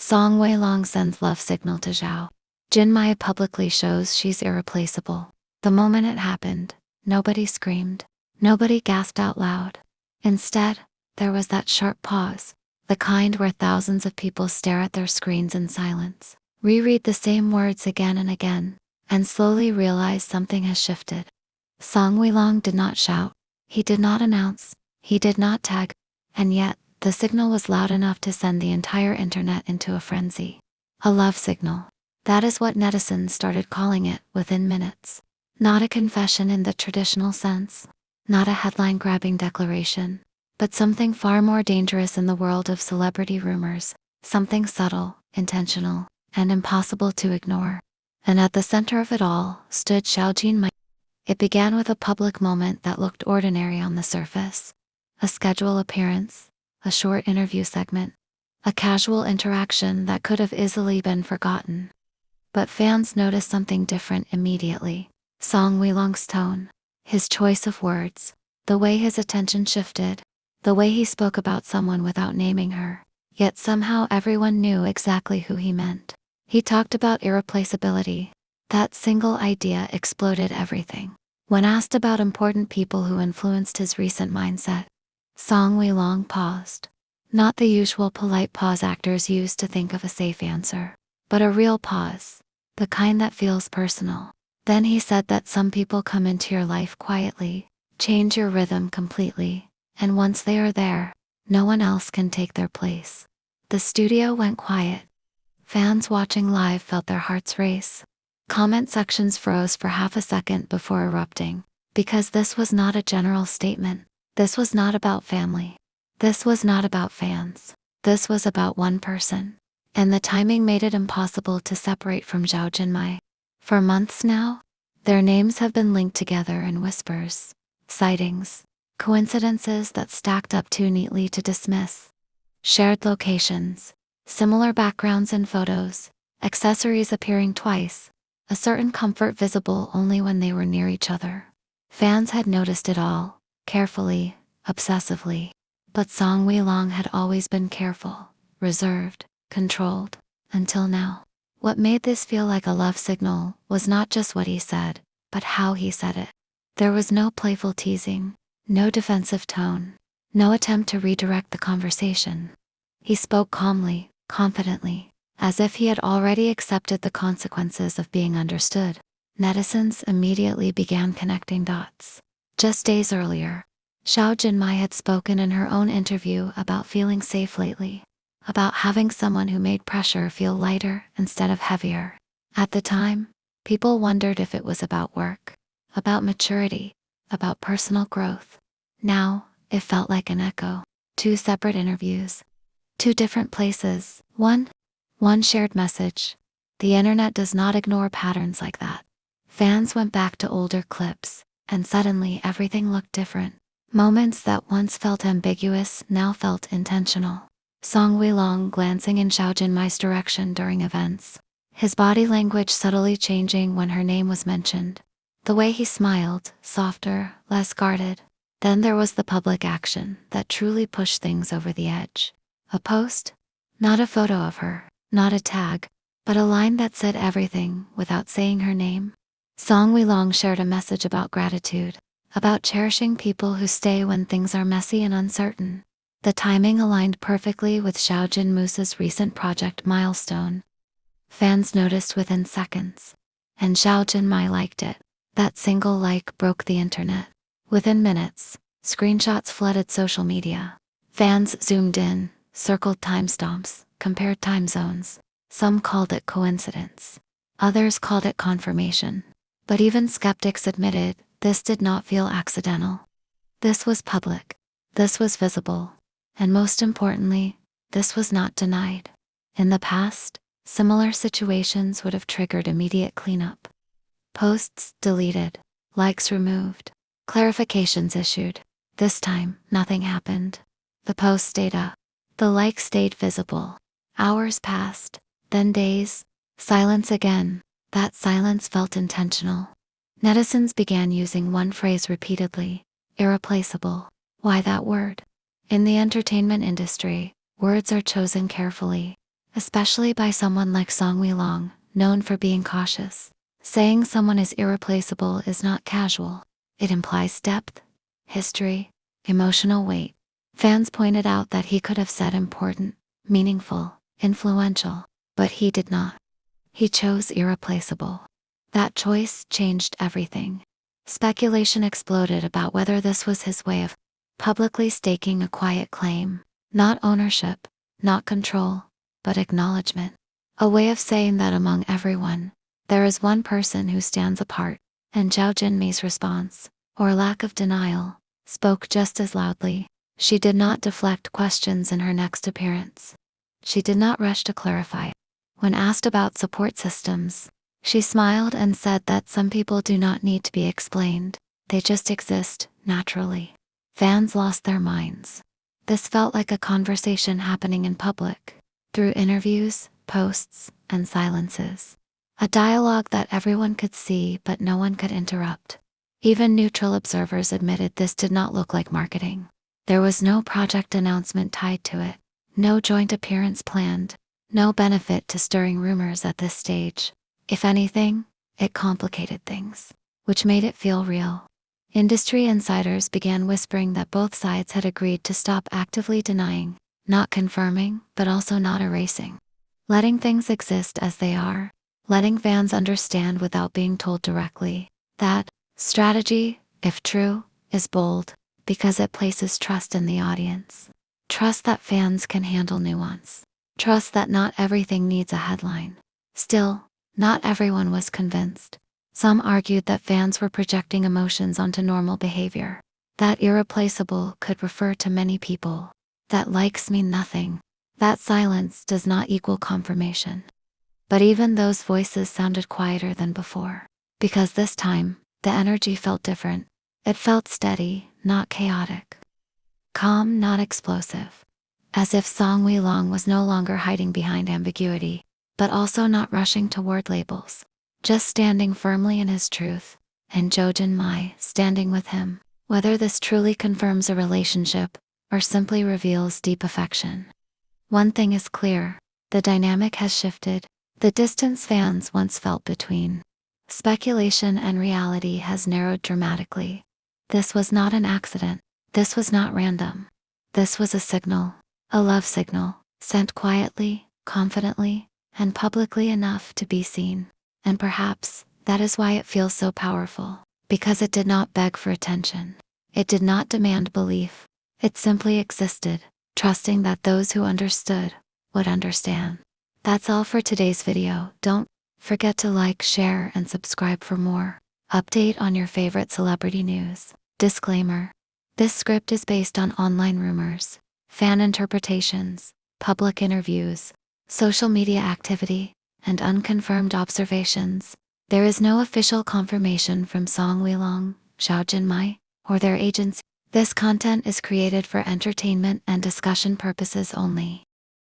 Song WeiLong sends love signal to Zhao Jinmai publicly shows she's irreplaceable. The moment it happened, nobody screamed. Nobody gasped out loud. Instead, there was that sharp pause, the kind where thousands of people stare at their screens in silence, reread the same words again and again, and slowly realize something has shifted. Song WeiLong did not shout. He did not announce. He did not tag. And yet, the signal was loud enough to send the entire internet into a frenzy. A love signal. That is what netizens started calling it within minutes. Not a confession in the traditional sense. Not a headline-grabbing declaration. But something far more dangerous in the world of celebrity rumors. Something subtle, intentional, and impossible to ignore. And at the center of it all stood Zhao Jinmai. It began with a public moment that looked ordinary on the surface. A scheduled appearance, a short interview segment, a casual interaction that could have easily been forgotten. But fans noticed something different immediately. Song WeiLong's tone, his choice of words, the way his attention shifted, the way he spoke about someone without naming her. Yet somehow everyone knew exactly who he meant. He talked about irreplaceability. That single idea exploded everything. When asked about important people who influenced his recent mindset, Song WeiLong paused. Not the usual polite pause actors use to think of a safe answer, but a real pause, the kind that feels personal. Then he said that some people come into your life quietly, change your rhythm completely, and once they are there, no one else can take their place. The studio went quiet. Fans watching live felt their hearts race. Comment sections froze for half a second before erupting, because this was not a general statement. This was not about family. This was not about fans. This was about one person. And the timing made it impossible to separate from Zhao Jinmai. For months now, their names have been linked together in whispers, sightings, coincidences that stacked up too neatly to dismiss. Shared locations, similar backgrounds in photos, accessories appearing twice, a certain comfort visible only when they were near each other. Fans had noticed it all, carefully, obsessively. But Song WeiLong had always been careful, reserved, controlled, until now. What made this feel like a love signal was not just what he said, but how he said it. There was no playful teasing, no defensive tone, no attempt to redirect the conversation. He spoke calmly, confidently, as if he had already accepted the consequences of being understood. Netizens immediately began connecting dots. Just days earlier, Zhao Jinmai had spoken in her own interview about feeling safe lately, about having someone who made pressure feel lighter instead of heavier. At the time, people wondered if it was about work, about maturity, about personal growth. Now, it felt like an echo. Two separate interviews. Two different places. One shared message. The internet does not ignore patterns like that. Fans went back to older clips, and suddenly everything looked different. Moments that once felt ambiguous now felt intentional. Song WeiLong glancing in Zhao Jinmai's direction during events. His body language subtly changing when her name was mentioned. The way he smiled, softer, less guarded. Then there was the public action that truly pushed things over the edge. A post? Not a photo of her, not a tag, but a line that said everything without saying her name. Song WeiLong shared a message about gratitude, about cherishing people who stay when things are messy and uncertain. The timing aligned perfectly with Zhao Jinmai's recent project milestone. Fans noticed within seconds, and Zhao Jinmai liked it. That single like broke the internet. Within minutes, screenshots flooded social media. Fans zoomed in, circled timestamps, compared time zones. Some called it coincidence. Others called it confirmation. But even skeptics admitted this did not feel accidental. This was public. This was visible. And most importantly, this was not denied. In the past, similar situations would have triggered immediate cleanup. Posts deleted, likes removed, clarifications issued. This time, nothing happened. The post stayed up. The like stayed visible. Hours passed, then days, silence again. That silence felt intentional. Netizens began using one phrase repeatedly: irreplaceable. Why that word? In the entertainment industry, words are chosen carefully. especially by someone like WeiLong, known for being cautious. Saying someone is irreplaceable is not casual. It implies depth, history, emotional weight. Fans pointed out that he could have said important, meaningful, influential, but he did not. He chose irreplaceable. That choice changed everything. Speculation exploded about whether this was his way of publicly staking a quiet claim. Not ownership, not control, but acknowledgement. A way of saying that among everyone, there is one person who stands apart. And Zhao Jinmai's response, or lack of denial, spoke just as loudly. She did not deflect questions in her next appearance. She did not rush to clarify. When asked about support systems, she smiled and said that some people do not need to be explained. They just exist, naturally. Fans lost their minds. This felt like a conversation happening in public, through interviews, posts, and silences. A dialogue that everyone could see but no one could interrupt. Even neutral observers admitted this did not look like marketing. There was no project announcement tied to it, no joint appearance planned, no benefit to stirring rumors at this stage. If anything, it complicated things, which made it feel real. Industry insiders began whispering that both sides had agreed to stop actively denying, not confirming, but also not erasing. Letting things exist as they are, letting fans understand without being told directly. That strategy, if true, is bold, because it places trust in the audience. Trust that fans can handle nuance. Trust that not everything needs a headline. Still, not everyone was convinced. Some argued that fans were projecting emotions onto normal behavior. That irreplaceable could refer to many people. That likes mean nothing. That silence does not equal confirmation. But even those voices sounded quieter than before. Because this time, the energy felt different. It felt steady, not chaotic. Calm, not explosive. As if WeiLong was no longer hiding behind ambiguity, but also not rushing toward labels. Just standing firmly in his truth, and Zhao Jinmai standing with him. Whether this truly confirms a relationship, or simply reveals deep affection. One thing is clear, the dynamic has shifted. The distance fans once felt between speculation and reality has narrowed dramatically. This was not an accident. This was not random. This was a signal, a love signal, sent quietly, confidently, and publicly enough to be seen. And perhaps, that is why it feels so powerful, because it did not beg for attention. It did not demand belief. It simply existed, trusting that those who understood would understand. That's all for today's video. Don't forget to like, share, and subscribe for more. Update on your favorite celebrity news. Disclaimer. This script is based on online rumors, fan interpretations, public interviews, social media activity, and unconfirmed observations. There is no official confirmation from WeiLong, Zhao Jinmai, or their agency. This content is created for entertainment and discussion purposes only.